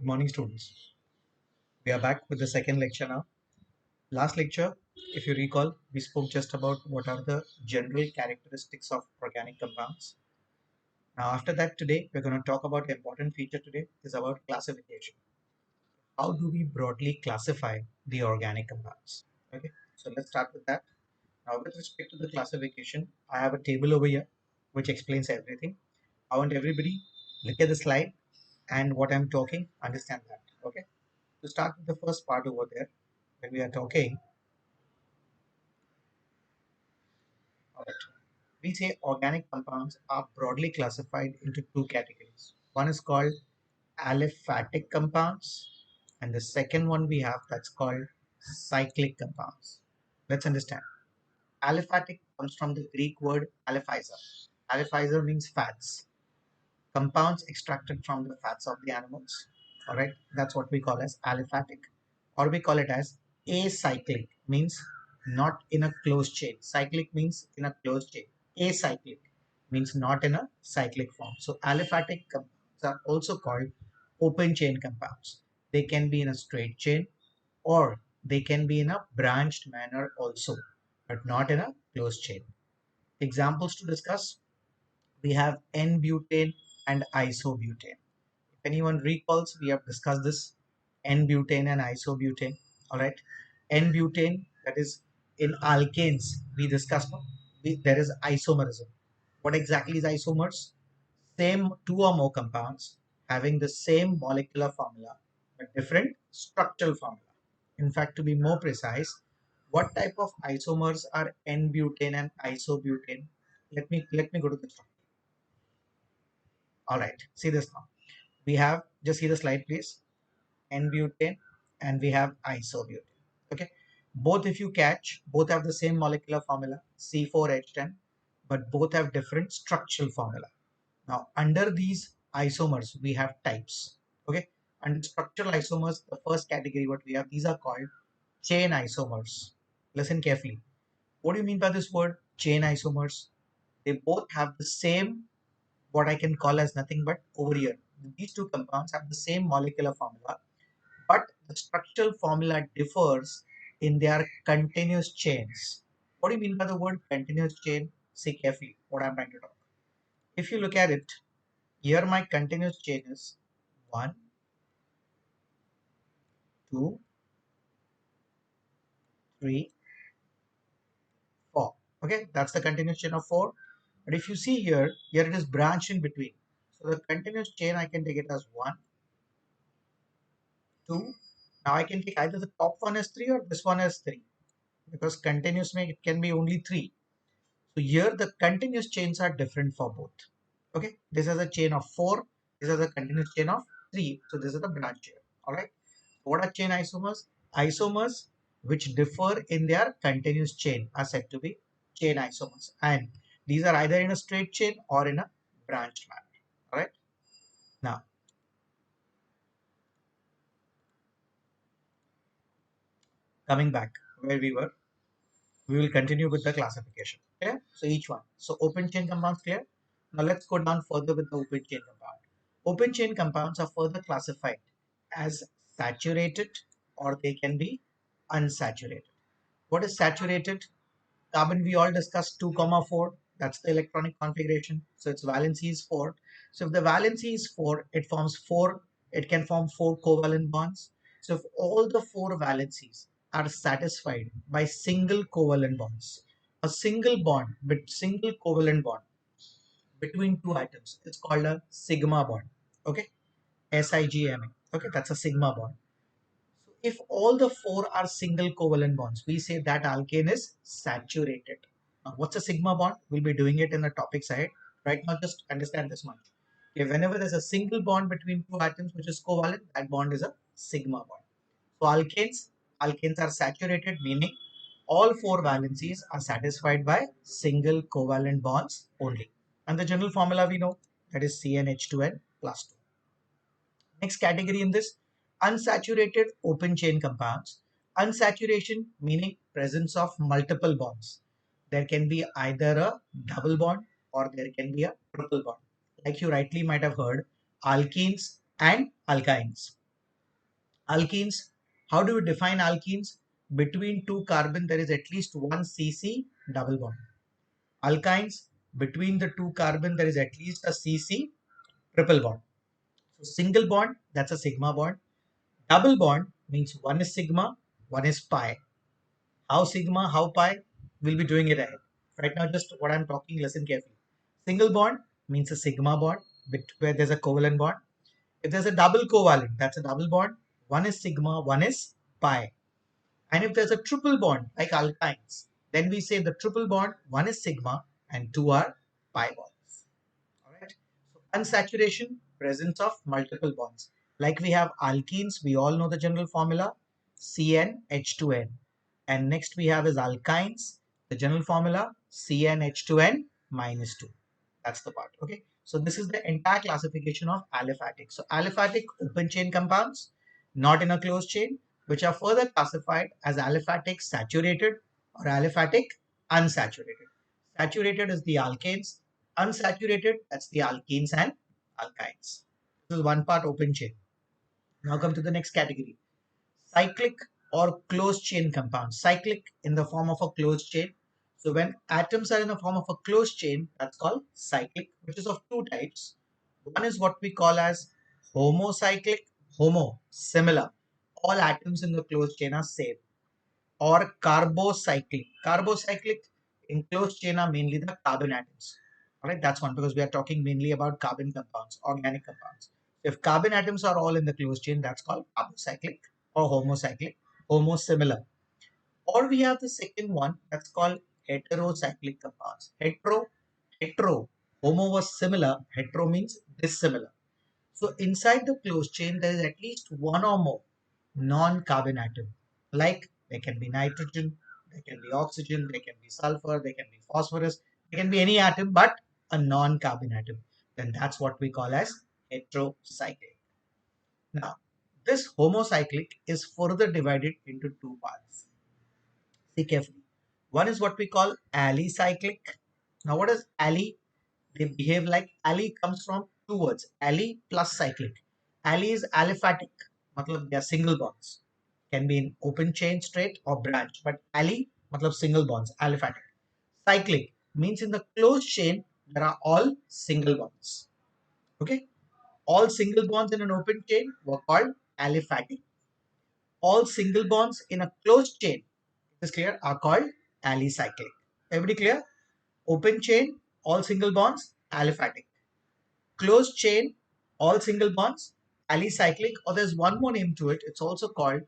Good morning, students. We are back with the second lecture now. Last lecture, if you recall, we spoke just about what are the general characteristics of organic compounds. Now, after that, today we're going to talk about an important feature today is about classification. How do we broadly classify the organic compounds? Okay, so let's start with that. Now, with respect to the classification, I have a table over here which explains everything. I want everybody look at the slide and what I'm talking, understand that. Okay, to start with the first part over there, when we are talking, alright, we say organic compounds are broadly classified into two categories. One is called aliphatic compounds, and the second one we have that's called cyclic compounds. Let's understand. Aliphatic comes from the Greek word aliphizer. Aliphizer means fats, compounds extracted from the fats of the animals. All right, that's what we call as aliphatic, or we call it as acyclic, means not in a closed chain. Cyclic means in a closed chain. Acyclic means not in a cyclic form. So aliphatic compounds are also called open chain compounds. They can be in a straight chain or they can be in a branched manner also, but not in a closed chain. Examples to discuss, we have N-butane and isobutane. If anyone recalls, we have discussed this N-butane and isobutane. All right, N-butane, that is in alkanes we discussed. No? There is isomerism. What exactly is isomers? Same two or more compounds having the same molecular formula but different structural formula. In fact, to be more precise, what type of isomers are N-butane and isobutane? Let me go to the structure. All right, see this now. We have, just see the slide please, N-butane and we have isobutane. Okay, both if you catch, both have the same molecular formula C4H10, but both have different structural formula. Now under these isomers we have types. Okay, and structural isomers, the first category what we have, these are called chain isomers. Listen carefully. What do you mean by this word chain isomers? They both have the same, what I can call as nothing but over here. These two compounds have the same molecular formula, but the structural formula differs in their continuous chains. What do you mean by the word continuous chain? See carefully what I'm trying to talk. If you look at it, here my continuous chain is 1, 2, 3, 4. Okay, that's the continuous chain of 4. But if you see here, here it is branched in between. So the continuous chain I can take it as 1, 2. Now I can take either the top one as 3 or this one as 3, because continuous may it can be only 3. So here the continuous chains are different for both. Okay, this is a chain of 4, this is a continuous chain of 3. So this is the branch chain. All right. What are chain isomers? Isomers which differ in their continuous chain are said to be chain isomers, and these are either in a straight chain or in a branched manner. All right. Now coming back where we were, we will continue with the classification. Okay, so each one. So open chain compounds clear. Now let's go down further with the open chain compound. Open chain compounds are further classified as saturated or they can be unsaturated. What is saturated? Carbon we all discussed 2 comma 4. That's the electronic configuration. So its valency is 4. So if the valency is 4, it forms 4. It can form 4 covalent bonds. So if all the 4 valencies are satisfied by single covalent bonds, a single bond, but single covalent bond between two atoms, it's called a sigma bond. Okay, SIGMA. Okay, that's a sigma bond. So if all the 4 are single covalent bonds, we say that alkane is saturated. Now, what's a sigma bond? We'll be doing it in the topic side. Right now, just understand this much. Okay, whenever there's a single bond between two atoms which is covalent, that bond is a sigma bond. So alkanes are saturated, meaning all 4 valencies are satisfied by single covalent bonds only. And the general formula we know, that is CnH2n plus 2. Next category in this, unsaturated open chain compounds. Unsaturation meaning presence of multiple bonds. There can be either a double bond or there can be a triple bond. Like you rightly might have heard, alkenes and alkynes. Alkenes, how do we define alkenes? Between two carbon, there is at least one CC double bond. Alkynes, between the two carbon, there is at least a CC triple bond. So single bond, that's a sigma bond. Double bond means one is sigma, one is pi. How sigma, how pi? We'll be doing it ahead. Right now, just what I'm talking, listen carefully. Single bond means a sigma bond where there's a covalent bond. If there's a double covalent, that's a double bond. One is sigma, one is pi. And if there's a triple bond, like alkynes, then we say the triple bond, one is sigma and two are pi bonds. All right. So unsaturation, presence of multiple bonds. Like we have alkenes, we all know the general formula, CnH2n. And next we have is alkynes, the general formula, CnH2n minus 2. That's the part. Okay. So this is the entire classification of aliphatic. So aliphatic open chain compounds, not in a closed chain, which are further classified as aliphatic saturated or aliphatic unsaturated. Saturated is the alkanes, unsaturated, that's the alkenes and alkynes. This is one part open chain. Now come to the next category. Cyclic or closed chain compounds. Cyclic in the form of a closed chain. So when atoms are in the form of a closed chain, that's called cyclic, which is of two types. One is what we call as homocyclic, homo, similar. All atoms in the closed chain are same. Or carbocyclic. Carbocyclic in closed chain are mainly the carbon atoms. All right, that's one because we are talking mainly about carbon compounds, organic compounds. If carbon atoms are all in the closed chain, that's called carbocyclic or homocyclic, homosimilar. Or we have the second one that's called heterocyclic compounds. Hetero, homo was similar, hetero means dissimilar. So inside the closed chain, there is at least one or more non-carbon atom. Like there can be nitrogen, there can be oxygen, there can be sulfur, there can be phosphorus, there can be any atom but a non-carbon atom. Then that's what we call as heterocyclic. Now, this homocyclic is further divided into two parts. See carefully. One is what we call alicyclic. Now, what is ali? They behave like ali comes from two words, ali plus cyclic. Ali is aliphatic, matlab they are single bonds. Can be in open chain straight or branch, but ali matlab single bonds, aliphatic. Cyclic means in the closed chain there are all single bonds. Okay, all single bonds in an open chain were called aliphatic. All single bonds in a closed chain, is clear, are called alicyclic. Everybody clear? Open chain, all single bonds, aliphatic. Closed chain, all single bonds, alicyclic, or there's one more name to it. It's also called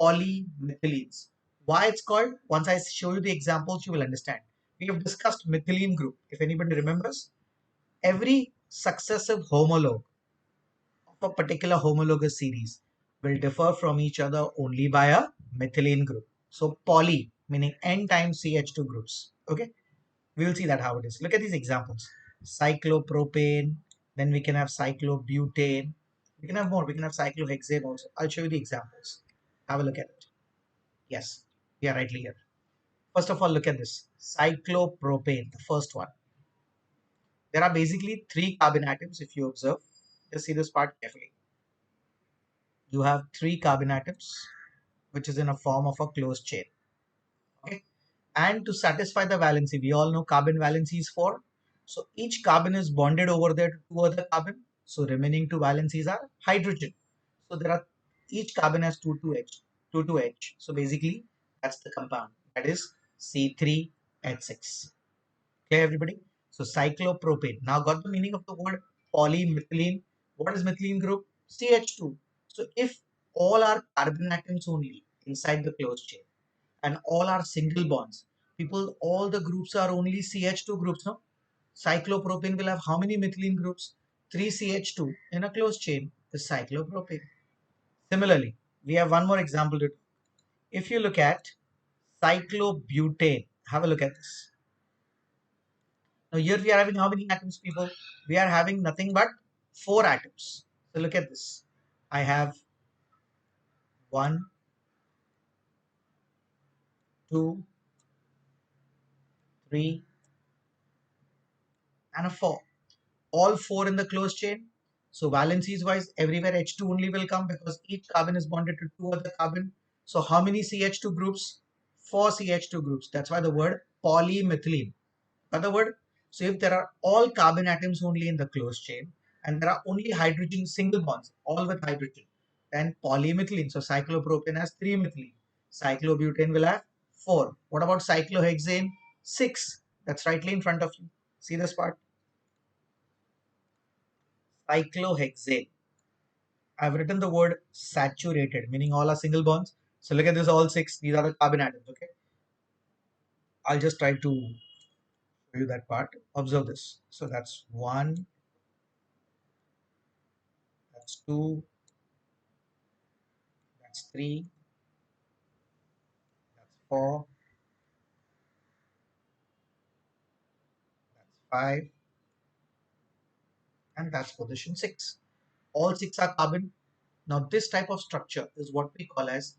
polymethylenes. Why it's called? Once I show you the examples, you will understand. We have discussed methylene group. If anybody remembers, every successive homologue of a particular homologous series will differ from each other only by a methylene group. So poly meaning n times CH2 groups. Okay, we will see that how it is. Look at these examples. Cyclopropane, then we can have cyclobutane. We can have more. We can have cyclohexane also. I'll show you the examples. Have a look at it. Yes, we are rightly here. First of all, look at this. Cyclopropane, the first one. There are basically three carbon atoms if you observe. Just see this part carefully. You have three carbon atoms, which is in a form of a closed chain. Okay. And to satisfy the valency, we all know carbon valency is 4. So each carbon is bonded over there to two other carbon. So remaining two valencies are hydrogen. So there are each carbon has 2 2H. So basically that's the compound. That is C3H6. Okay, everybody? So cyclopropane. Now got the meaning of the word polymethylene. What is methylene group? CH2. So if all are carbon atoms only inside the closed chain and all are single bonds, people, all the groups are only CH2 groups, no? Cyclopropane will have how many methylene groups? 3 CH2 in a closed chain is cyclopropane. Similarly, we have one more example. If you look at cyclobutane, have a look at this. Now here we are having how many atoms, people? We are having nothing but 4 atoms. So look at this. I have 1, 2, 3, and a 4. All 4 in the closed chain. So valencies wise, everywhere H2 only will come because each carbon is bonded to two other carbon. So how many CH2 groups? Four CH2 groups. That's why the word polymethylene. Other word, so if there are all carbon atoms only in the closed chain and there are only hydrogen single bonds, all with hydrogen, then polymethylene. So cyclopropane has three methylene. Cyclobutane will have four. What about cyclohexane? Six. That's rightly in front of you. See this part? Cyclohexane. I've written the word saturated, meaning all are single bonds. So look at this, all six. These are the carbon atoms. Okay. I'll just try to show you that part. Observe this. So that's one, that's two, that's three, that's four, that's five, and that's position six. All six are carbon. Now, this type of structure is what we call as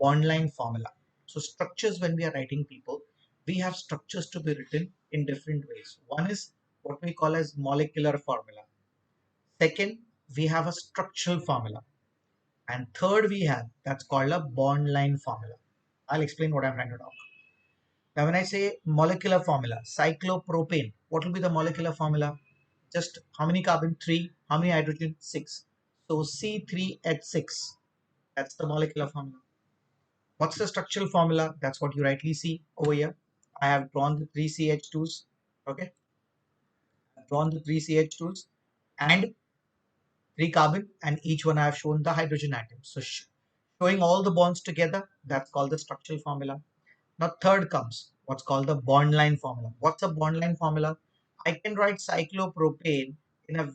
bond line formula. So, structures, when we are writing people, we have structures to be written in different ways. One is what we call as molecular formula. Second, we have a structural formula. And third, we have that's called a bond line formula. I'll explain what I'm trying to talk. Now, when I say molecular formula, cyclopropane, what will be the molecular formula? Just how many carbon? 3. How many hydrogen? 6. So C3H6. That's the molecular formula. What's the structural formula? That's what you rightly see over here. I have drawn the 3 CH2s. Okay. I've drawn the 3 CH2s and 3 carbon, and each one I have shown the hydrogen atoms. So showing all the bonds together, that's called the structural formula. Now third comes what's called the bond line formula. What's a bond line formula? I can write cyclopropane in a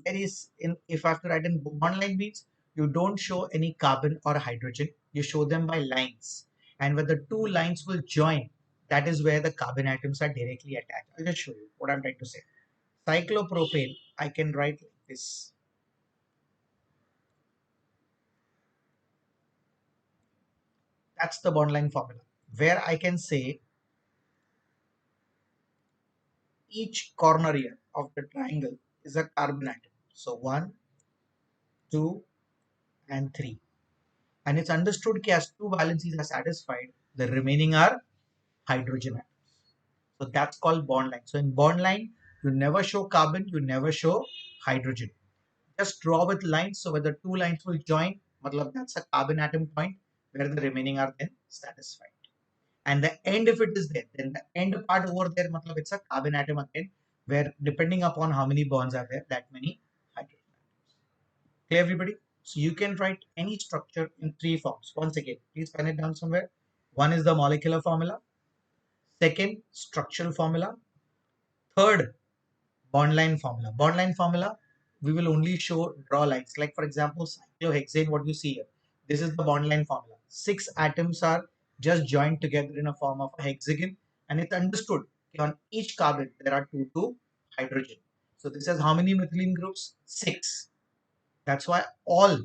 if I have to write in bond line means you don't show any carbon or hydrogen, you show them by lines. And when the two lines will join, that is where the carbon atoms are directly attached. I'll just show you what I'm trying to say. Cyclopropane, I can write like this. That's the bond line formula, where I can say each corner here of the triangle is a carbon atom. So 1, 2, and 3. And it's understood that as two valencies are satisfied, the remaining are hydrogen atoms. So that's called bond line. So in bond line, you never show carbon, you never show hydrogen. Just draw with lines. So where the two lines will join, matlab that's a carbon atom point where the remaining are then satisfied. And the end, if it is there, then the end part over there, matlab it's a carbon atom again, where depending upon how many bonds are there, that many hydrogen. Clear, everybody? So you can write any structure in three forms. Once again, please pen it down somewhere. One is the molecular formula. Second, structural formula. Third, bond line formula. Bond line formula, we will only draw lines. Like for example, cyclohexane, what you see here. This is the bond line formula. Six atoms are just joined together in a form of a hexagon, and it's understood on each carbon there are two hydrogen. So this has how many methylene groups? Six. That's why all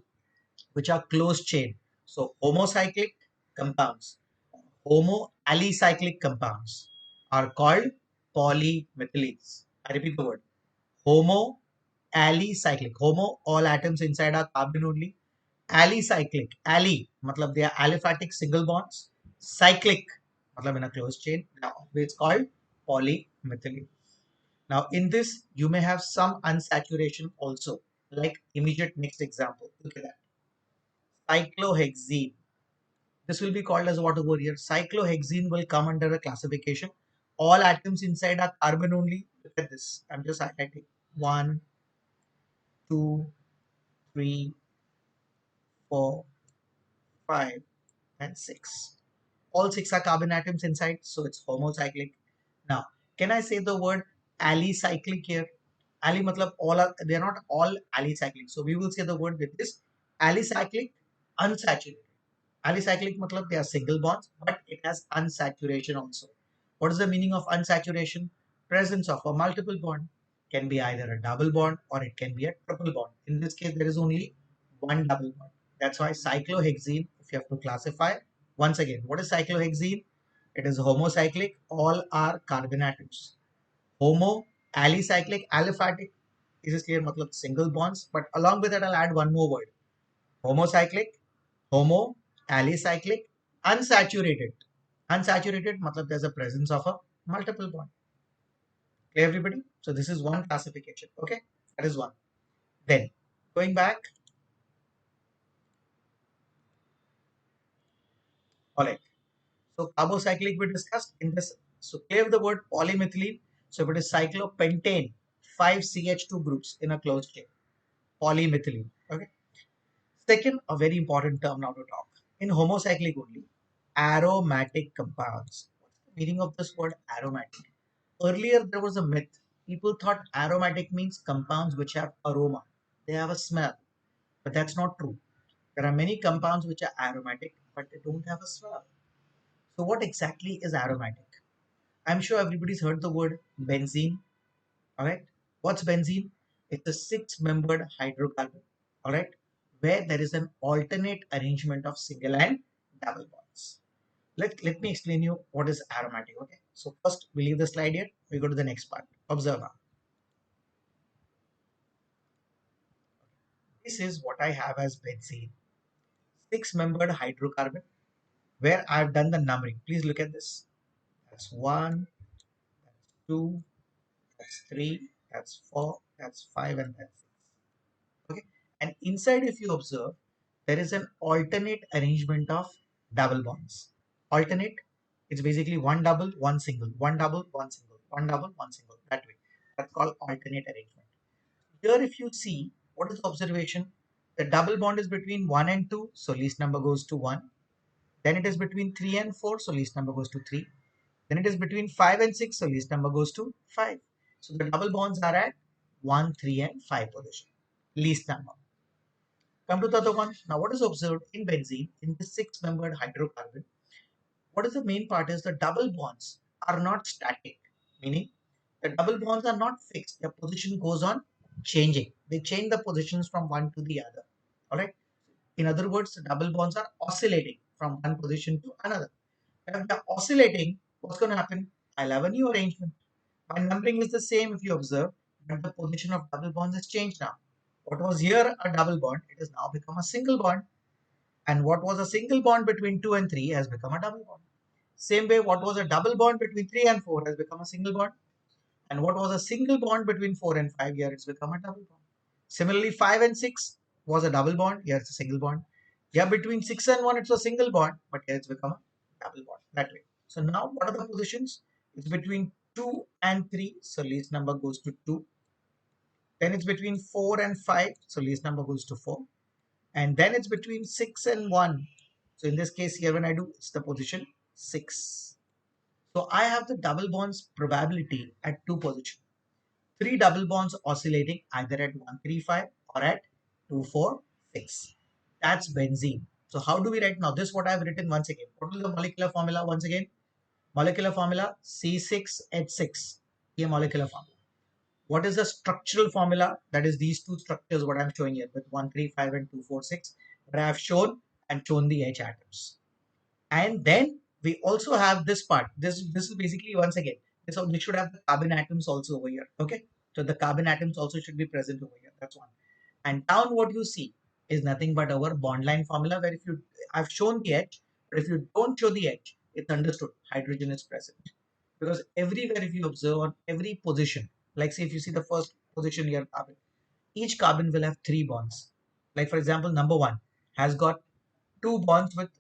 which are closed chain. So homocyclic compounds, homoalicyclic compounds are called polymethylenes. I repeat the word. Homoalicyclic. Homo, all atoms inside are carbon only. Alicyclic. Ali, matlab they are aliphatic single bonds. Cyclic, matlab in a closed chain. Now it's called polymethylene. Now in this, you may have some unsaturation also. Like immediate next example. Look at that. Cyclohexene. This will be called as what over here? Cyclohexene will come under a classification. All atoms inside are carbon only. Look at this. I'm just highlighting. 1, 2, 3, 4, 5, and 6. All 6 are carbon atoms inside, so it's homocyclic. Now, can I say the word alicyclic here? Ali matlab all are, they are not all alicyclic. So we will say the word with this alicyclic unsaturated. Alicyclic matlab they are single bonds, but it has unsaturation also. What is the meaning of unsaturation? Presence of a multiple bond. Can be either a double bond or it can be a triple bond. In this case, there is only one double bond. That's why cyclohexene, if you have to classify, once again, what is cyclohexene? It is homocyclic, all are carbon atoms. Homo, alicyclic, aliphatic Is this clear? मतलब single bonds, but along with that I'll add one more word. Homocyclic, homo, alicyclic, unsaturated. Unsaturated मतलब there's a presence of a multiple bond. Clear everybody? So this is one classification. Okay, that is one. Then going back, all right. So carbocyclic we discussed in this. So clear the word polymethylene. So if it is cyclopentane, 5 CH2 groups in a closed chain. Polymethylene. Okay. Second, a very important term now to talk. In homocyclic only, aromatic compounds. What's the meaning of this word aromatic? Earlier there was a myth. People thought aromatic means compounds which have aroma. They have a smell. But that's not true. There are many compounds which are aromatic, but they don't have a smell. So what exactly is aromatic? I'm sure everybody's heard the word benzene. All right. What's benzene? It's a six-membered hydrocarbon. All right. Where there is an alternate arrangement of single and double bonds. Let me explain you what is aromatic. Okay. So first we leave the slide here. We go to the next part. Observe now. This is what I have as benzene. Six-membered hydrocarbon where I've done the numbering. Please look at this. That's one, that's two, that's three, that's four, that's five, and that's six. Okay. And inside, if you observe, there is an alternate arrangement of double bonds. Alternate, it's basically one double, one single, one double, one single, one double, one single. That way. That's called alternate arrangement. Here, if you see, what is the observation? The double bond is between 1 and 2, so least number goes to 1. Then it is between 3 and 4, so least number goes to 3. Then it is between 5 and 6, so least number goes to 5. So the double bonds are at 1, 3, and 5 position. Least number. Come to the other one. Now, what is observed in benzene in the six-membered hydrocarbon? What is the main part is the double bonds are not static, meaning the double bonds are not fixed. Their position goes on changing. They change the positions from one to the other. All right. In other words, the double bonds are oscillating from one position to another. If they're oscillating, what's going to happen? I'll have a new arrangement. My numbering is the same if you observe, but the position of double bonds has changed now. What was here a double bond, it has now become a single bond. And what was a single bond between 2 and 3 has become a double bond. Same way, what was a double bond between 3 and 4 has become a single bond. And what was a single bond between 4 and 5 here, it's become a double bond. Similarly, 5 and 6 was a double bond, here it's a single bond. Here between 6 and 1, it's a single bond, but here it's become a double bond, that way. So now, what are the positions? It's between 2 and 3, so least number goes to 2. Then it's between 4 and 5, so least number goes to 4. And then it's between 6 and 1. So in this case here when I do, it's the position 6. So I have the double bonds probability at two positions. Three double bonds oscillating either at 135 or at 246. That's benzene. So how do we write now? This is what I've written once again. What is the molecular formula once again? Molecular formula C6H6. Here molecular formula. What is the structural formula? That is these two structures what I'm showing here with 135 and 246 that I have shown and shown the H atoms. And then we also have this part. This is basically once again, this should have the carbon atoms also over here. Okay. So the carbon atoms also should be present over here. That's one. And down what you see is nothing but our bond line formula where if you I've shown the H, but if you don't show the H, it's understood hydrogen is present. Because everywhere if you observe on every position, like say if you see the first position here carbon, each carbon will have three bonds. Like for example, number one has got two bonds with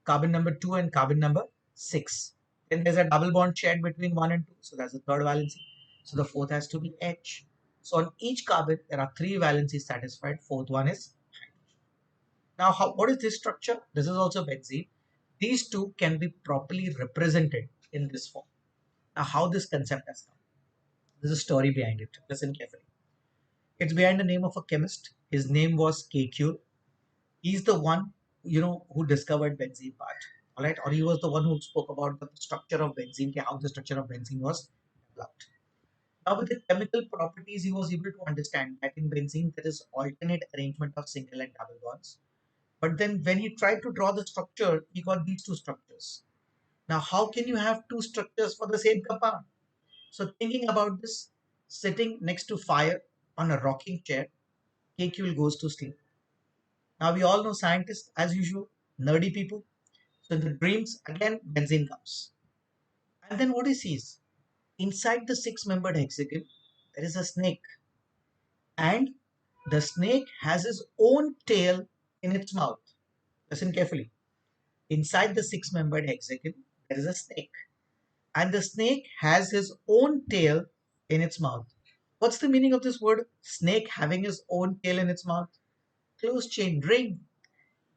carbon number 2 and carbon number 6. Then there's a double bond shared between 1 and 2. So that's the third valency. So the fourth has to be H. So on each carbon, there are three valencies satisfied. Fourth one is hydrogen. Now, what is this structure? This is also benzene. These two can be properly represented in this form. Now, how this concept has come? There's a story behind it. Listen carefully. It's behind the name of a chemist. His name was Kekule. He's the one who discovered benzene part, all right, or he was the one who spoke about the structure of benzene, how the structure of benzene was developed. Now with the chemical properties he was able to understand that in benzene there is alternate arrangement of single and double bonds, but then when he tried to draw the structure he got these two structures. Now how can you have two structures for the same compound? So thinking about this, sitting next to fire, on a rocking chair, KQL goes to sleep. Now we all know scientists, as usual, nerdy people. So in the dreams, again, benzene comes. And then what he sees, inside the six-membered hexagon, there is a snake. And the snake has his own tail in its mouth. Listen carefully. Inside the six-membered hexagon, there is a snake. And the snake has his own tail in its mouth. What's the meaning of this word? Snake having his own tail in its mouth? Closed chain ring.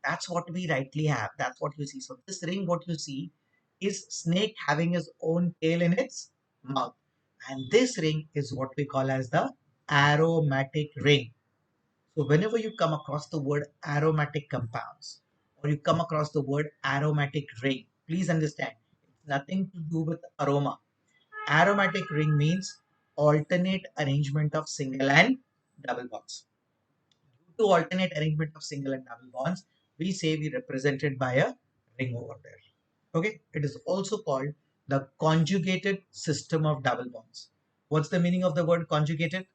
That's what we rightly have. That's what you see. So this ring, what you see, is snake having his own tail in its mouth. And this ring is what we call as the aromatic ring. So whenever you come across the word aromatic compounds or you come across the word aromatic ring, please understand it's nothing to do with aroma. Aromatic ring means alternate arrangement of single and double bonds. Due to alternate arrangement of single and double bonds, we say we represented by a ring over there. Okay, it is also called the conjugated system of double bonds. What's the meaning of the word conjugated?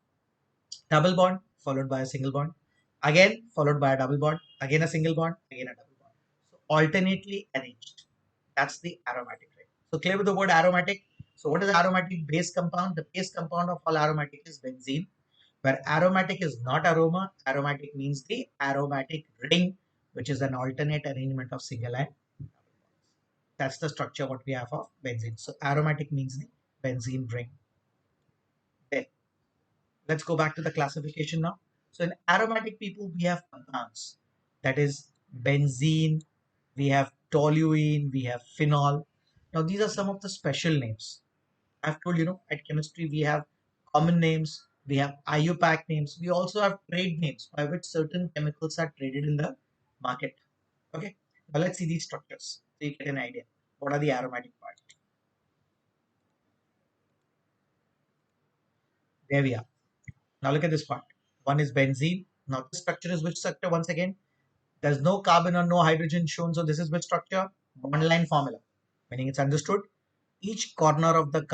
Double bond followed by a single bond, again followed by a double bond, again a single bond, again a double bond. So alternately arranged. That's the aromatic ring. So clear with the word aromatic. So what is aromatic base compound? The base compound of all aromatic is benzene, where aromatic is not aroma. Aromatic means the aromatic ring, which is an alternate arrangement of single and double bonds. That's the structure what we have of benzene. So aromatic means the benzene ring. Then let's go back to the classification now. So in aromatic people, we have compounds. That is benzene, we have toluene, we have phenol. Now these are some of the special names. I've told you know at chemistry we have common names, we have IUPAC names, we also have trade names by which certain chemicals are traded in the market. Okay. Now let's see these structures so you get an idea. What are the aromatic parts? There we are. Now look at this part. One is benzene. Now this structure is which structure once again? There's no carbon or no hydrogen shown. So this is which structure? Bond line formula. Meaning it's understood. Each corner of the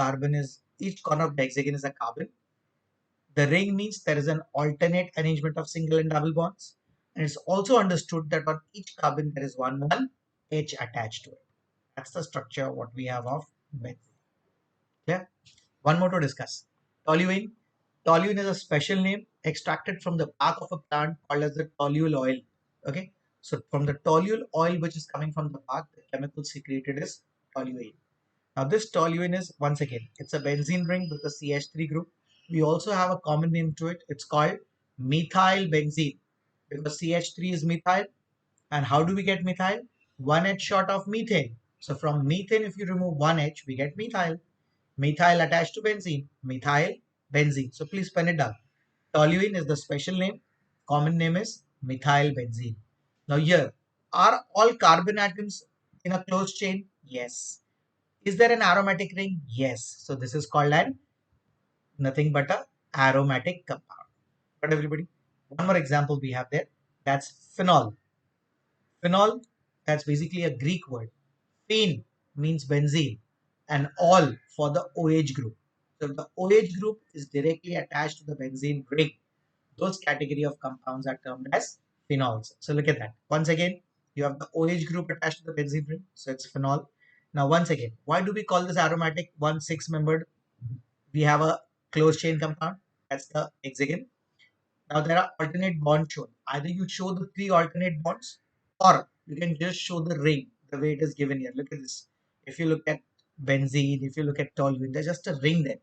hexagon is a carbon. The ring means there is an alternate arrangement of single and double bonds. And it's also understood that on each carbon there is one H attached to it. That's the structure what we have of benzene. Clear? One more to discuss. Toluene. Toluene is a special name extracted from the bark of a plant called as the toluol oil. Okay. So from the toluol oil which is coming from the bark, the chemical secreted is toluene. Now this toluene is once again, it's a benzene ring with a CH3 group. We also have a common name to it. It's called methyl benzene because CH3 is methyl. And how do we get methyl? One H short of methane. So from methane, if you remove one H, we get methyl. Methyl attached to benzene, methyl benzene. So please pen it down. Toluene is the special name. Common name is methyl benzene. Now here, are all carbon atoms in a closed chain? Yes. Is there an aromatic ring? Yes. So this is called an nothing but a aromatic compound. But everybody, one more example we have there. That's phenol. Phenol, that's basically a Greek word. Phen means benzene and all for the OH group. So if the OH group is directly attached to the benzene ring, those category of compounds are termed as phenols. So look at that. Once again, you have the OH group attached to the benzene ring. So it's phenol. Now once again, why do we call this aromatic? One six-membered. We have a closed chain compound. That's the hexagon. Now there are alternate bonds shown. Either you show the three alternate bonds or you can just show the ring the way it is given here. Look at this. If you look at benzene, if you look at toluene, there's just a ring there.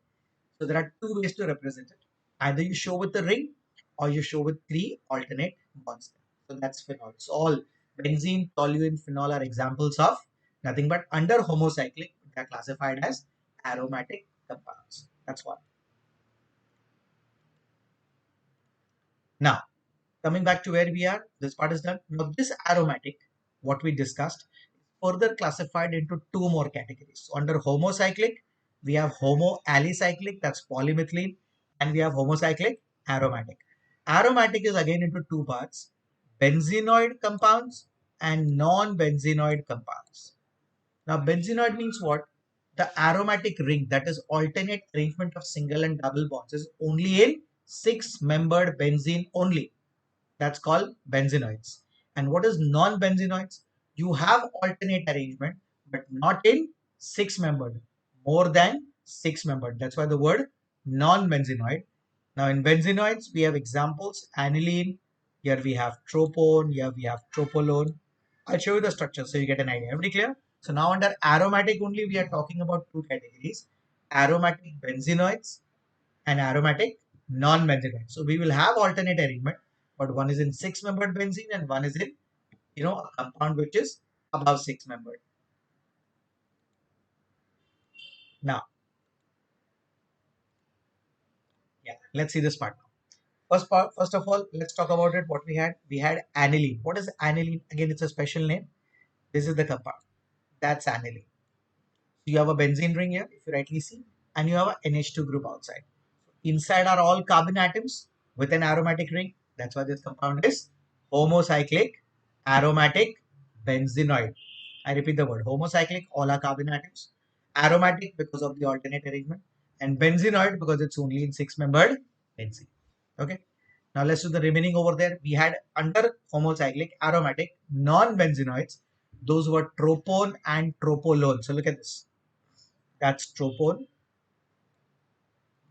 So there are two ways to represent it. Either you show with the ring or you show with three alternate bonds. So that's phenol. So all benzene, toluene, phenol are examples of nothing but under homocyclic, they are classified as aromatic compounds. That's one. Now, coming back to where we are, this part is done. Now, this aromatic, what we discussed, further classified into two more categories. So under homocyclic, we have homoalicyclic, that's polymethylene, and we have homocyclic aromatic. Aromatic is again into two parts, benzenoid compounds and non-benzenoid compounds. Now, benzenoid means what? The aromatic ring, that is alternate arrangement of single and double bonds, is only in six-membered benzene only. That's called benzenoids. And what is non-benzenoids? You have alternate arrangement, but not in six-membered, more than six-membered. That's why the word non-benzenoid. Now in benzenoids, we have examples, aniline, here we have tropone, here we have tropolone. I'll show you the structure so you get an idea. Everybody clear? So now under aromatic only, we are talking about two categories, aromatic benzenoids and aromatic non-benzenoids. So we will have alternate arrangement, but one is in six-membered benzene and one is in, a compound which is above six-membered. Now, yeah, let's see this part. First of all, let's talk about it. What we had? We had aniline. What is aniline? Again, it's a special name. This is the compound. That's aniline. So you have a benzene ring here, if you rightly see, and you have a NH2 group outside. Inside are all carbon atoms with an aromatic ring. That's why this compound is homocyclic aromatic benzenoid. I repeat the word homocyclic, all are carbon atoms. Aromatic because of the alternate arrangement, and benzenoid because it's only in six-membered benzene. Okay. Now let's do the remaining over there. We had under homocyclic aromatic non-benzenoids. Those were tropone and tropolone. So look at this. That's tropone.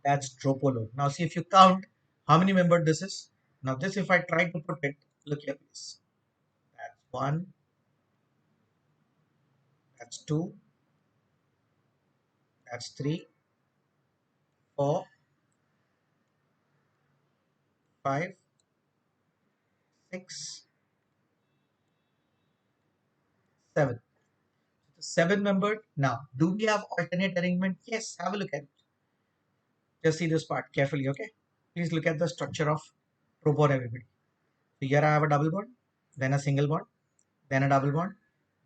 That's tropolone. Now see if you count how many membered this is. Now this if I try to put it, look here please. That's one, that's two, that's three, four, five, six, seven. Seven membered. Now, do we have alternate arrangement? Yes, have a look at it. Just see this part carefully, okay? Please look at the structure of propone everybody. So here I have a double bond, then a single bond, then a double bond,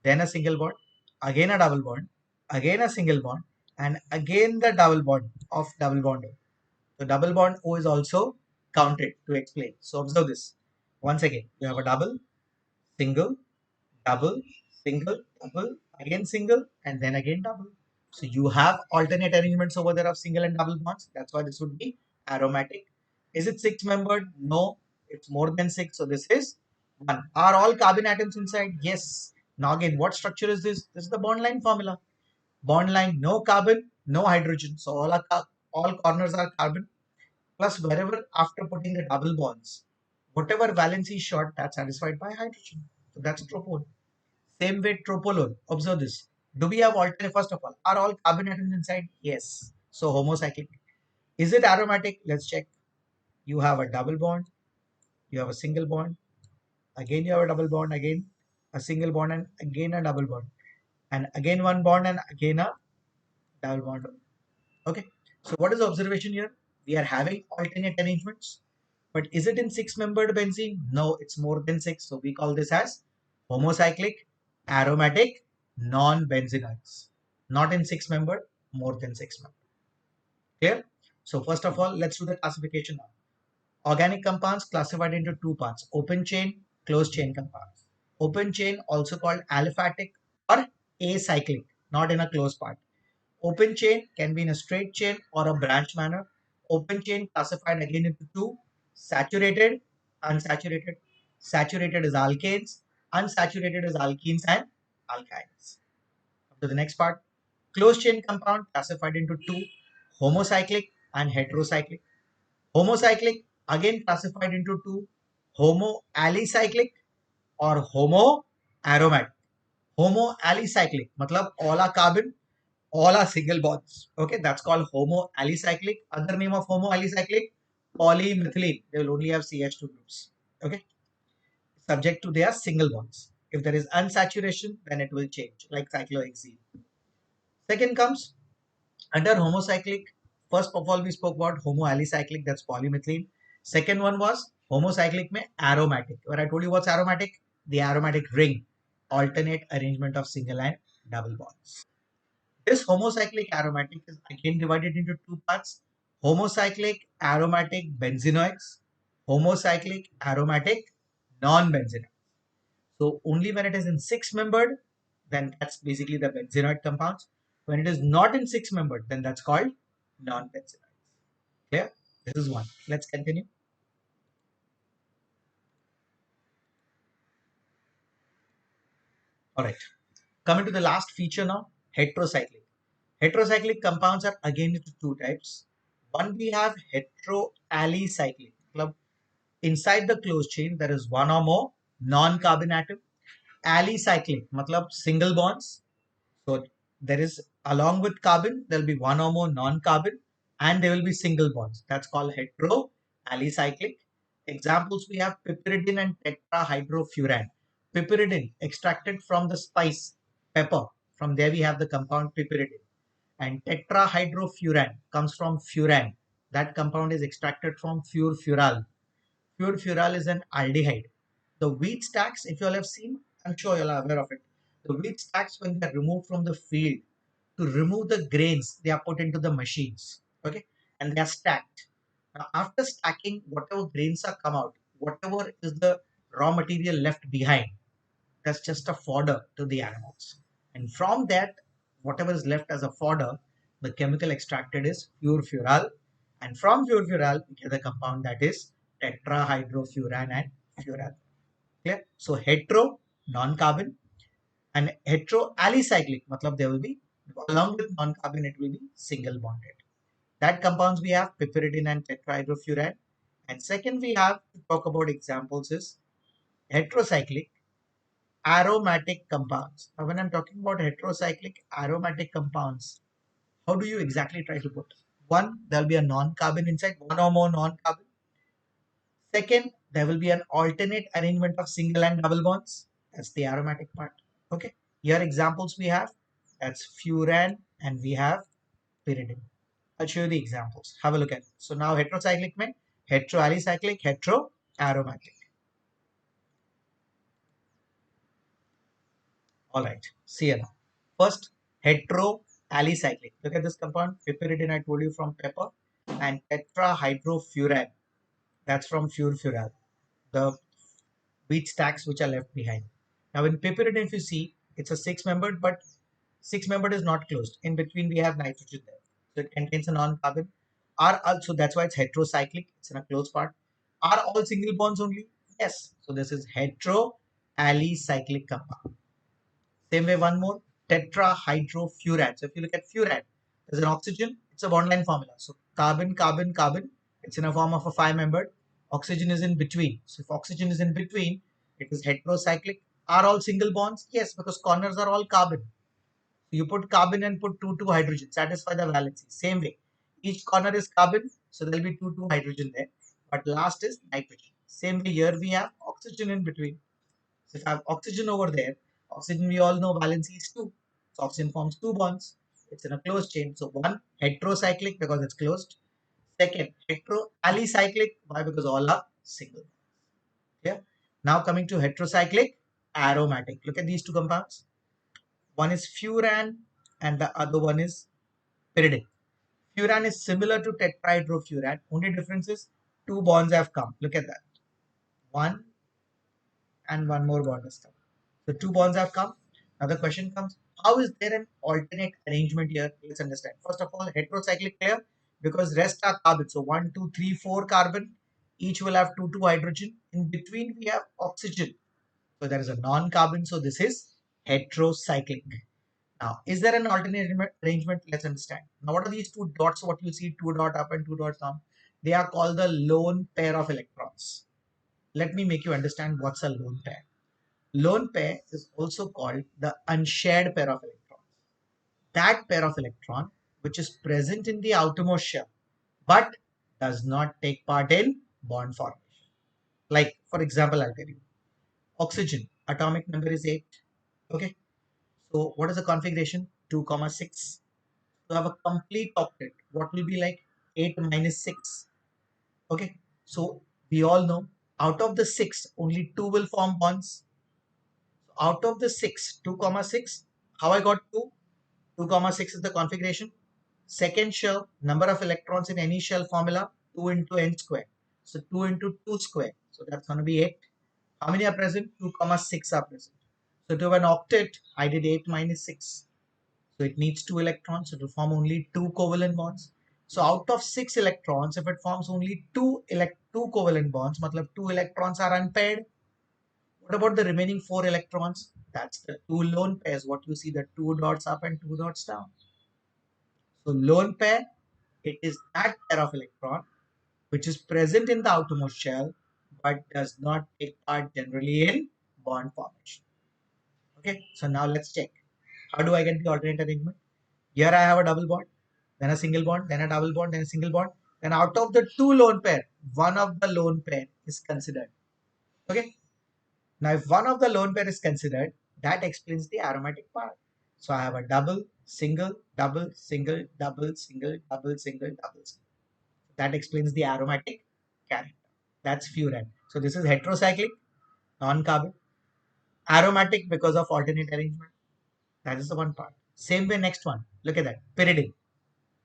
then a single bond, again a double bond, again a single bond, and again the double bond of double bond. The double bond O is also counted to explain. So observe this. Once again, you have a double, single, double, single, double, again single, and then again double. So you have alternate arrangements over there of single and double bonds. That's why this would be aromatic. Is it six membered? No, it's more than six. So this is one. Are all carbon atoms inside? Yes. Now again, what structure is this? This is the bond line formula. Bond line, no carbon, no hydrogen. So all corners are carbon. Plus wherever after putting the double bonds, whatever valency is short, that's satisfied by hydrogen. So that's propone. Same way tropolone. Observe this. Do we have alternate? First of all, are all carbon atoms inside? Yes. So homocyclic. Is it aromatic? Let's check. You have a double bond. You have a single bond. Again you have a double bond. Again a single bond and again a double bond. And again one bond and again a double bond. Okay. So what is the observation here? We are having alternate arrangements. But is it in six-membered benzene? No, it's more than six. So we call this as homocyclic, aromatic, non-benzenoids. Not in six-membered, more than six-membered. Clear? So first of all, let's do the classification now. Organic compounds classified into two parts, open chain, closed chain compounds. Open chain also called aliphatic or acyclic, not in a closed part. Open chain can be in a straight chain or a branch manner. Open chain classified again into two, saturated, unsaturated. Saturated is alkanes, unsaturated is alkenes and alkynes. To the next part, closed chain compound classified into two, homocyclic and heterocyclic. Homocyclic again classified into two, homoalicyclic or homoaromatic. Homoalicyclic matlab all are carbon, all are single bonds. Okay, that's called homoalicyclic. Other name of homoalicyclic, polymethylene. They will only have CH2 groups. Okay, subject to their single bonds. If there is unsaturation, then it will change, like cyclohexene. Second comes under homocyclic. First of all, we spoke about homoalicyclic, that's polymethylene. Second one was homocyclic में aromatic. Where I told you what's aromatic, the aromatic ring, alternate arrangement of single and double bonds. This homocyclic aromatic is again divided into two parts, homocyclic aromatic benzenoids, homocyclic aromatic non-benzenoid. So only when it is in six-membered, then that's basically the benzenoid compounds. When it is not in six-membered, then that's called non-benzenoid. Clear? This is one. Let's continue. All right. Coming to the last feature now, heterocyclic. Heterocyclic compounds are again into two types. One, we have heteroalicyclic. Club. Inside the closed chain, there is one or more non-carbon atom. Alicyclic, matlab single bonds. So there is, along with carbon, there will be one or more non-carbon and there will be single bonds. That's called heteroalicyclic. Examples, we have piperidine and tetrahydrofuran. Piperidine extracted from the spice pepper. From there we have the compound piperidine. And tetrahydrofuran comes from furan. That compound is extracted from furfural. Furfural is an aldehyde. The wheat stacks, if you all have seen, I'm sure you all are aware of it. The wheat stacks, when they're removed from the field, to remove the grains, they are put into the machines. Okay, and they are stacked. Now, after stacking, whatever grains are come out, whatever is the raw material left behind, that's just a fodder to the animals. And from that, whatever is left as a fodder, the chemical extracted is furfural. And from furfural, we get the compound that is tetrahydrofuran and furan. Clear? So hetero, non-carbon, and heteroalicyclic, matlab there will be, along with non-carbon, it will be single bonded. That compounds we have piperidine and tetrahydrofuran. And second, we have to talk about examples is heterocyclic aromatic compounds. Now, when I'm talking about heterocyclic aromatic compounds, how do you exactly try to put? One, there'll be a non-carbon inside, one or more non-carbon. Second, there will be an alternate arrangement of single and double bonds. That's the aromatic part. Okay. Here examples we have. That's furan and we have pyridine. I'll show you the examples. Have a look at it. So now heterocyclic meant heteroalicyclic, heteroaromatic. All right. See you now. First, heteroalicyclic. Look at this compound. Piperidine, I told you from pepper, and tetrahydrofuran. That's from furfural. The wheat stacks which are left behind. Now, in piperidine, if you see, it's a six-membered, but six-membered is not closed. In between, we have nitrogen there. So it contains a non-carbon. Are also, that's why it's heterocyclic. It's in a closed part. Are all single bonds only? Yes. So this is heteroalicyclic compound. Same way, one more, tetrahydrofuran. So if you look at furan, there's an oxygen, it's a bond line formula. So carbon, carbon, carbon, it's in a form of a five-membered. Oxygen is in between. So if oxygen is in between, it is heterocyclic. Are all single bonds? Yes, because corners are all carbon. So you put carbon and put two hydrogen, satisfy the valency. Same way, each corner is carbon, so there will be two hydrogen there. But last is nitrogen. Same way, here we have oxygen in between. So if I have oxygen over there, oxygen we all know valency is 2. So oxygen forms two bonds. It's in a closed chain. So one, heterocyclic because it's closed. Second, heteroalicyclic. Why? Because all are single. Yeah. Now coming to heterocyclic aromatic. Look at these two compounds. One is furan and the other one is pyridine. Furan is similar to tetrahydrofuran. Only difference is two bonds have come. Look at that. One and one more bond has come. The two bonds have come. Now the question comes, how is there an alternate arrangement here? Let's understand. First of all, heterocyclic clear because rest are carbon. So 1, 2, 3, 4 carbon. Each will have two hydrogen. In between we have oxygen. So there is a non-carbon. So this is heterocyclic. Now, is there an alternate arrangement? Let's understand. Now, what are these two dots? What you see, two dot up and two dots down? They are called the lone pair of electrons. Let me make you understand what's a lone pair. Lone pair is also called the unshared pair of electrons. That pair of electron which is present in the outermost shell but does not take part in bond formation. Like, for example, I'll tell you. Oxygen, atomic number is 8. Okay. So what is the configuration? 2, 6. To have a complete octet, what will be like 8 minus 6? Okay. So we all know out of the 6, only 2 will form bonds. Out of the 6, 2 comma 6, how I got 2? 2 comma 6 is the configuration. Second shell, number of electrons in any shell formula, 2 into n square. So 2 into 2 square. So that's going to be 8. How many are present? 2 comma 6 are present. So to have an octet, I did 8 minus 6. So it needs 2 electrons. So it will form only 2 covalent bonds. So out of 6 electrons, if it forms only two covalent bonds, matlab 2 electrons are unpaired. What about the remaining 4 electrons? That's the two lone pairs. What you see, the two dots up and two dots down. So lone pair, it is that pair of electron which is present in the outermost shell but does not take part generally in bond formation. Okay, so now let's check. How do I get the alternate arrangement? Here I have a double bond, then a single bond, then a double bond, then a single bond. Then out of the two lone pair, one of the lone pair is considered. Okay. Now if one of the lone pair is considered, that explains the aromatic part. So I have a double, single, double, single, double, single, double, single, double, single. That explains the aromatic character. That's furan. So this is heterocyclic, non-carbon, aromatic because of alternate arrangement. That is the one part. Same way next one. Look at that. Pyridine.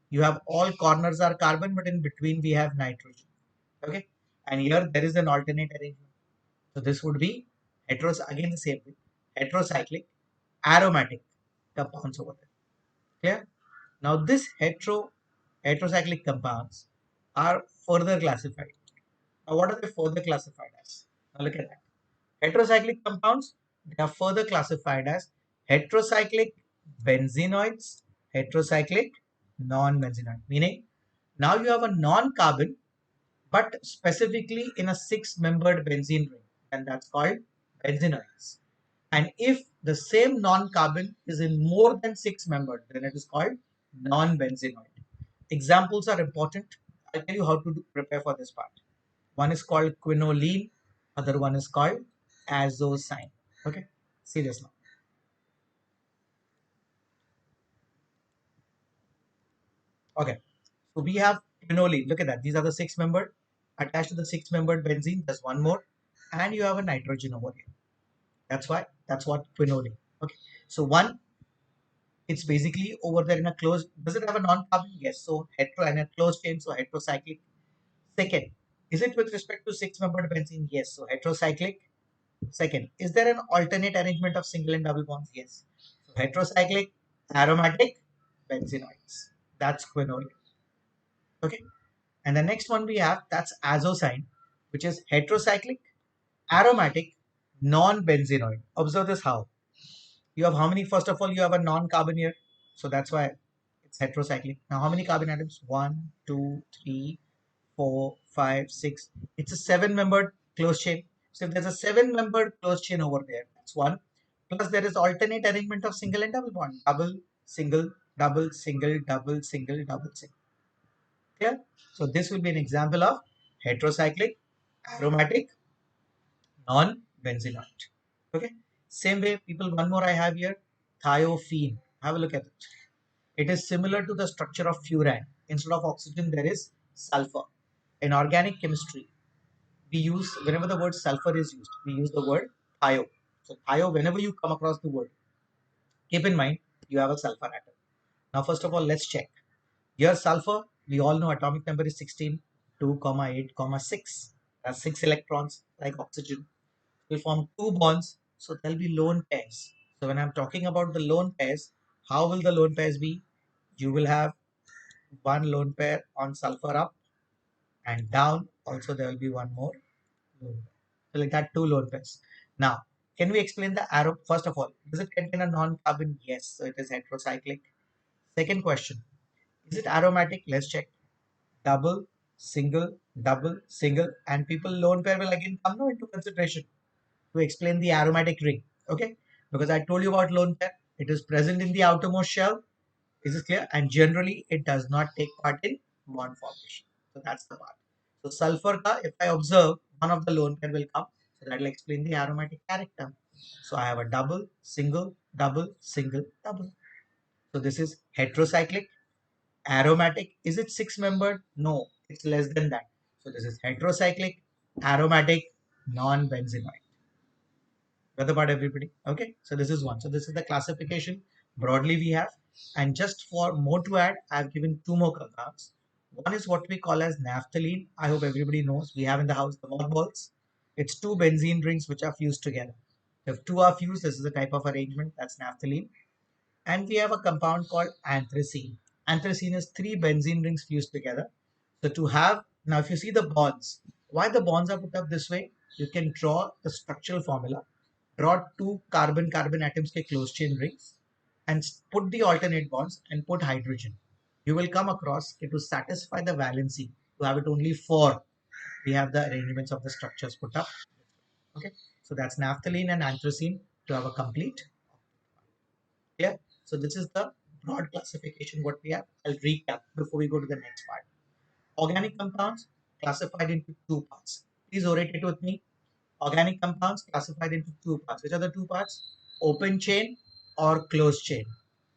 You have all corners are carbon, but in between we have nitrogen. Okay. And here there is an alternate arrangement. So this would be again the same thing. Heterocyclic, aromatic compounds over there. Clear? Now this heterocyclic compounds are further classified. Now what are they further classified as? Now look at that. Heterocyclic compounds, they are further classified as heterocyclic benzenoids, heterocyclic non-benzenoid. Meaning now you have a non-carbon but specifically in a six-membered benzene ring, and that's called benzenoids. And if the same non-carbon is in more than six-membered, then it is called non-benzenoid. Examples are important. I'll tell you how to prepare for this part. One is called quinoline, other one is called azoxyme. Okay, see this now. Okay, so we have quinoline. Look at that. These are the six-membered. Attached to the six-membered benzene, there's one more, and you have a nitrogen over here. That's what quinoline. Okay, so one, it's basically over there in a closed. Does it have a non-carbon? Yes. So hetero and a closed chain. So heterocyclic. Second, is it with respect to six-membered benzene? Yes. So heterocyclic. Second, is there an alternate arrangement of single and double bonds? Yes. So heterocyclic, aromatic, benzenoids. That's quinoline. Okay. And the next one we have, that's azoxyme, which is heterocyclic, aromatic, non-benzenoid. Observe this how. You have how many? First of all, you have a non-carbon here. So that's why it's heterocyclic. Now, how many carbon atoms? 1, 2, 3, 4, 5, 6. It's a seven-membered closed chain. So if there's a seven-membered closed chain over there, that's one. Plus there is alternate arrangement of single and double bond. Double, single, double, single, double, single, double, single. Clear? So this will be an example of heterocyclic, aromatic, non-benzenoid. Okay. Same way, people, one more I have here, thiophene. Have a look at it. It is similar to the structure of furan. Instead of oxygen, there is sulfur. In organic chemistry, we use, whenever the word sulfur is used, we use the word thio. So thio, whenever you come across the word, keep in mind you have a sulfur atom. Now, first of all, let's check. Here, sulfur, we all know atomic number is 16, 2, 8, 6. That's 6 electrons like oxygen. Will form two bonds, so there'll be lone pairs. So when I'm talking about the lone pairs, how will the lone pairs be? You will have one lone pair on sulfur up and down. Also, there will be one more lone pair. So like that, two lone pairs. Now, can we explain the arrow? First of all, does it contain a non-carbon? Yes, so it is heterocyclic. Second question, is it aromatic? Let's check. Double, single, single, and people lone pair will again come now into consideration to explain the aromatic ring. Okay, because I told you about lone pair. It is present in the outermost shell. Is this clear? And generally, it does not take part in bond formation. So that's the part. So sulfur ka, if I observe, one of the lone pair will come. So that will explain the aromatic character. So I have a double, single, double, single, double. So this is heterocyclic, aromatic. Is it six-membered? No, it's less than that. So this is heterocyclic, aromatic, non-benzenoid. Got the part, everybody? Okay, so this is one. So this is the classification broadly we have. And just for more to add, I've given two more compounds. One is what we call as naphthalene. I hope everybody knows. We have in the house the mothballs. It's two benzene rings which are fused together. If two are fused, this is a type of arrangement. That's naphthalene. And we have a compound called anthracene. Anthracene is three benzene rings fused together. So to have, now if you see the bonds, why the bonds are put up this way, you can draw the structural formula, draw two carbon-carbon atoms ke close chain rings and put the alternate bonds and put hydrogen. You will come across to satisfy the valency, to have it only four, we have the arrangements of the structures put up. Okay, so that's naphthalene and anthracene to have a complete. Yeah, so this is the broad classification what we have. I'll recap before we go to the next part. Organic compounds classified into two parts. Please orate it with me. Organic compounds classified into two parts. Which are the two parts? Open chain or closed chain.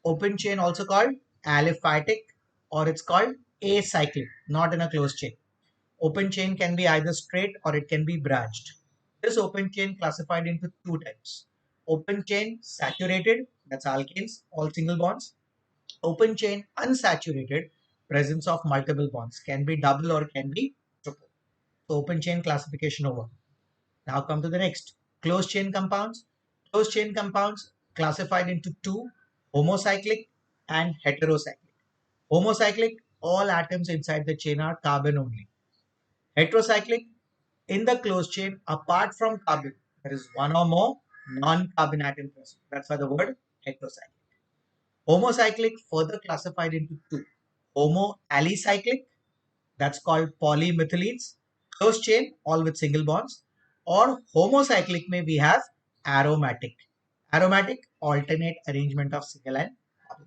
Open chain also called aliphatic or it's called acyclic, not in a closed chain. Open chain can be either straight or it can be branched. This open chain classified into two types. Open chain saturated, that's alkanes, all single bonds. Open chain unsaturated, presence of multiple bonds, can be double or can be triple. So open chain classification over. Now come to the next. Closed chain compounds. Closed chain compounds classified into two, homocyclic and heterocyclic. Homocyclic, all atoms inside the chain are carbon only. Heterocyclic, in the closed chain, apart from carbon, there is one or more non-carbon atom present. That's why the word heterocyclic. Homocyclic further classified into two. Homoalicyclic, that's called polymethylenes, closed chain, all with single bonds. Or homocyclic may we have aromatic. Aromatic, alternate arrangement of single and double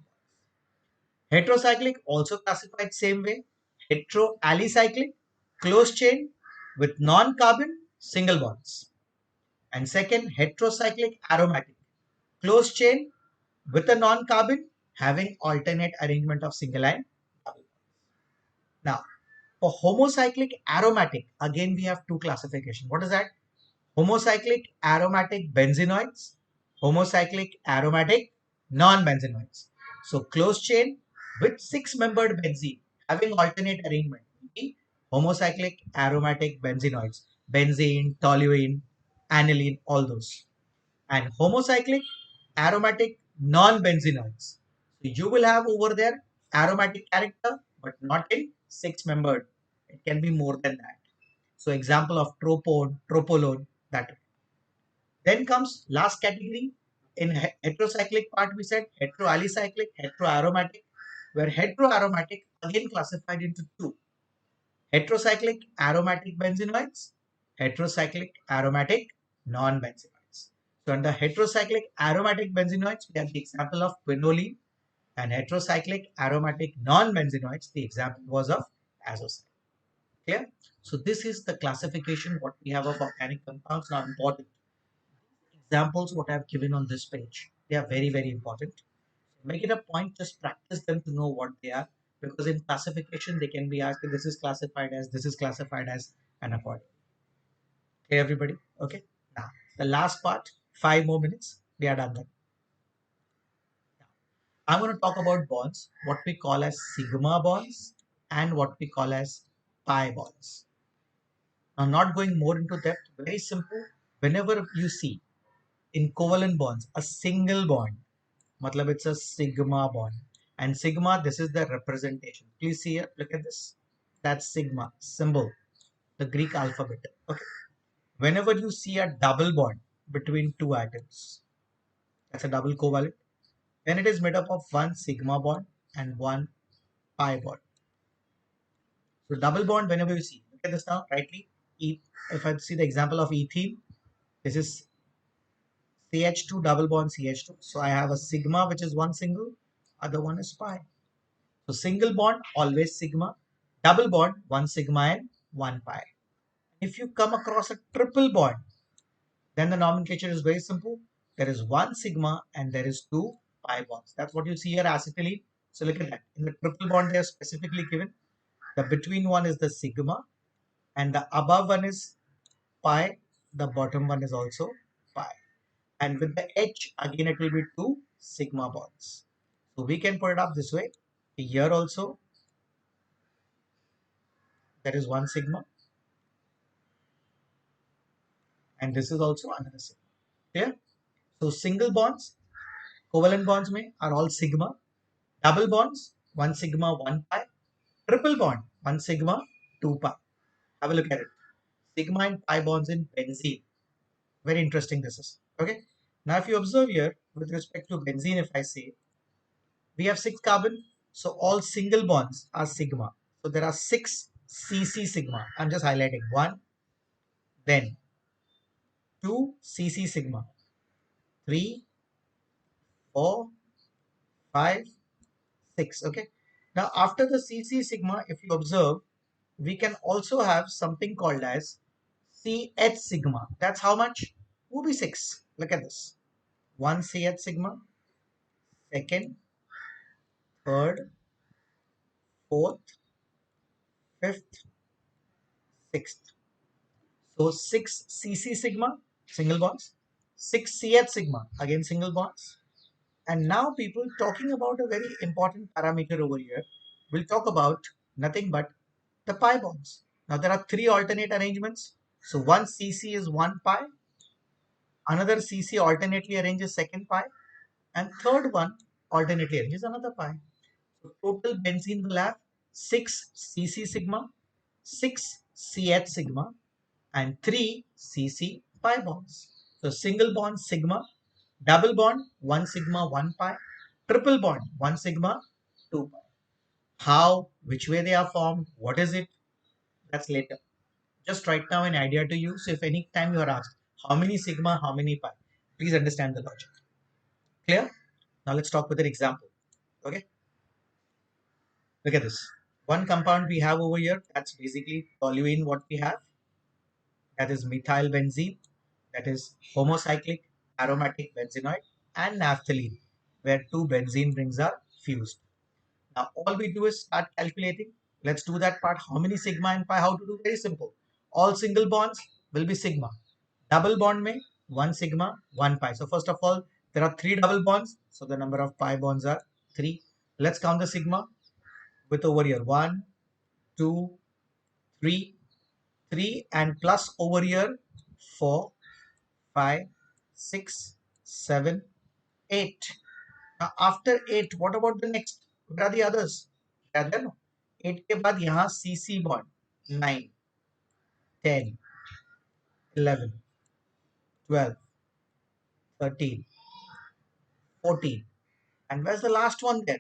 bonds. Heterocyclic also classified same way. Heteroalicyclic, closed chain with non-carbon single bonds. And second, heterocyclic aromatic, closed chain with a non-carbon having alternate arrangement of single and double bonds. Now, for homocyclic aromatic, again we have two classification. What is that? Homocyclic aromatic benzenoids, homocyclic aromatic non-benzenoids. So closed chain with six-membered benzene having alternate arrangement. Homocyclic aromatic benzenoids, benzene, toluene, aniline, all those. And homocyclic aromatic non-benzenoids. So you will have over there aromatic character, but not in six-membered. It can be more than that. So example of tropone, tropolone, that. Then comes last category. In heterocyclic part, we said heteroalicyclic, heteroaromatic, where heteroaromatic again classified into two. Heterocyclic aromatic benzenoids, heterocyclic aromatic non-benzenoids. So under heterocyclic aromatic benzenoids, we have the example of quinoline, and heterocyclic aromatic non-benzenoids, the example was of azoxide. Clear? So this is the classification what we have of organic compounds. Now important examples what I have given on this page. They are very, very important. Make it a point, just practice them to know what they are. Because in classification, they can be asked, this is classified as, this is classified as, and according. Okay, everybody? Okay. Now, the last part, 5 more minutes, we are done then. I'm going to talk about bonds, what we call as sigma bonds and what we call as pi bonds. Now, not going more into depth, very simple. Whenever you see in covalent bonds, a single bond, matlab it's a sigma bond. And sigma, this is the representation. Please see here, look at this. That's sigma, symbol, the Greek alphabet. Okay. Whenever you see a double bond between two atoms, that's a double covalent. Then it is made up of one sigma bond and one pi bond. So double bond, whenever you see, look at this now, rightly. If I see the example of ethene, this is CH2 double bond CH2. So I have a sigma, which is one single, other one is pi. So single bond, always sigma. Double bond, one sigma and one pi. If you come across a triple bond, then the nomenclature is very simple. There is one sigma and there is two pi bonds. That's what you see here, acetylene. So look at that. In the triple bond, they are specifically given. The between one is the sigma and the above one is pi. The bottom one is also pi. And with the H, again, it will be two sigma bonds. So we can put it up this way. Here also, there is one sigma. And this is also another sigma. Clear? So single bonds, covalent bonds are all sigma. Double bonds, 1 sigma, 1 pi. Triple bond, 1 sigma, 2 pi. Have a look at it. Sigma and pi bonds in benzene. Very interesting this is. Okay. Now if you observe here, with respect to benzene, if I say, we have 6 carbon, so all single bonds are sigma. So there are 6 cc sigma. I'm just highlighting 1, then 2 cc sigma, 3, 4, 5, 6. Okay. Now after the cc sigma, if you observe, we can also have something called as ch sigma. That's how much? Will be 6. Look at this. 1 ch sigma, second, third, fourth, fifth, sixth. So 6 cc sigma, single bonds, 6 ch sigma, again single bonds. And now people talking about a very important parameter over here. We'll talk about nothing but the pi bonds. Now there are 3 alternate arrangements. So one cc is 1 pi, another cc alternately arranges second pi, and third one alternately arranges another pi. So total benzene will have 6 cc sigma, 6 ch sigma, and 3 cc pi bonds. So single bond sigma, double bond 1 sigma 1 pi, triple bond 1 sigma 2 pi. How, which way they are formed, what is it? That's later. Just right now an idea to you. So if any time you are asked how many sigma, how many pi, please understand the logic. Clear? Now let's talk with an example. Okay, look at this. One compound we have over here, that's basically toluene what we have. That is methyl benzene, that is homocyclic aromatic benzenoid, and naphthalene, where two benzene rings are fused. Now all we do is start calculating. Let's do that part. How many sigma and pi? How to do? Very simple. All single bonds will be sigma. Double bond may 1 sigma 1 pi. So first of all, there are 3 double bonds. So the number of pi bonds are 3. Let's count the sigma with over here 1, 2, 3, 3, and plus over here 4, 5, 6, 7, 8. Now after 8, what about the next? Where are the others? Are there no? 8 के बाद यहाँ CC bond 9, 10, 11, 12, 13, 14. And where's the last one there?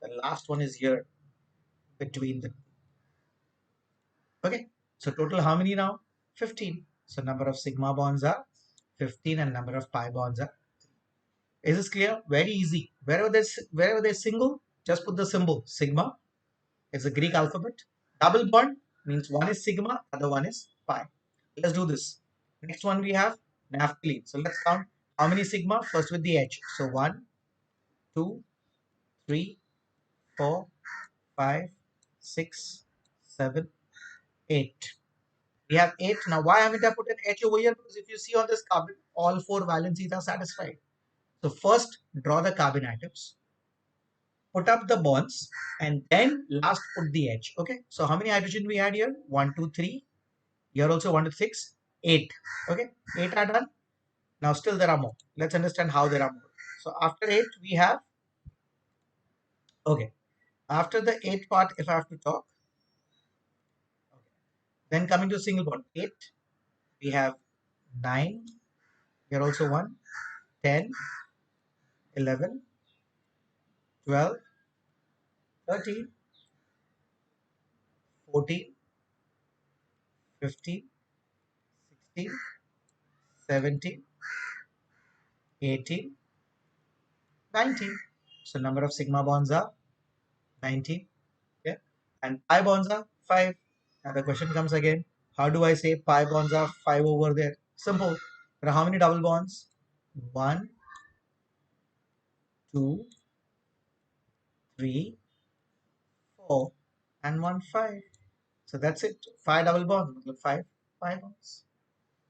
The last one is here between the. Okay. So total how many now? 15. So number of sigma bonds are 15 and number of pi bonds are. Is this clear? Very easy. Wherever there's single, just put the symbol sigma. It's a Greek alphabet. Double bond means one is sigma, other one is pi. Let's do this. Next one we have naphthalene. So let's count how many sigma first with the H. So 1, 2, 3, 4, 5, 6, 7, 8. We have 8. Now why haven't I put an H over here? Because if you see on this carbon, all 4 valencies are satisfied. So first draw the carbon atoms, put up the bonds, and then last put the H. Okay. So how many hydrogen we had here? 1, 2, 3. Here also 1 to 6, 8. Okay. 8 are done. Now still there are more. Let's understand how there are more. So after 8 we have, okay. After the 8 part, if I have to talk, okay. Then coming to single bond, 8, we have 9, here also 1, 10, 11, 12, 13, 14, 15, 16, 17, 18, 19. So number of sigma bonds are 19. Okay. And pi bonds are 5. Now the question comes again. How do I say pi bonds are 5 over there? Simple. There are how many double bonds? 1, 2, 3, 4, and 1, 5. So that's it. 5 double bonds. 5 pi bonds.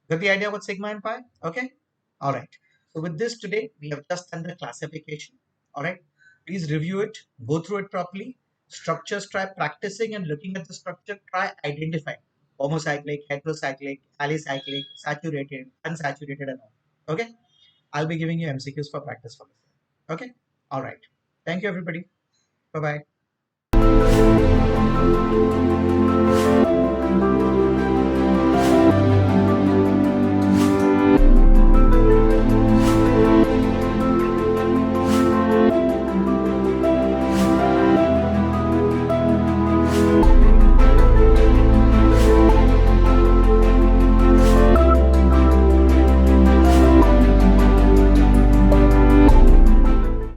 Got the idea what sigma and pi? Okay. All right. So with this today, we have just done the classification. All right. Please review it, go through it properly. Structures, try practicing and looking at the structure, try identifying homocyclic, heterocyclic, alicyclic, saturated, unsaturated, and all. Okay. I'll be giving you MCQs for practice for this. Okay. All right. Thank you, everybody. Bye bye.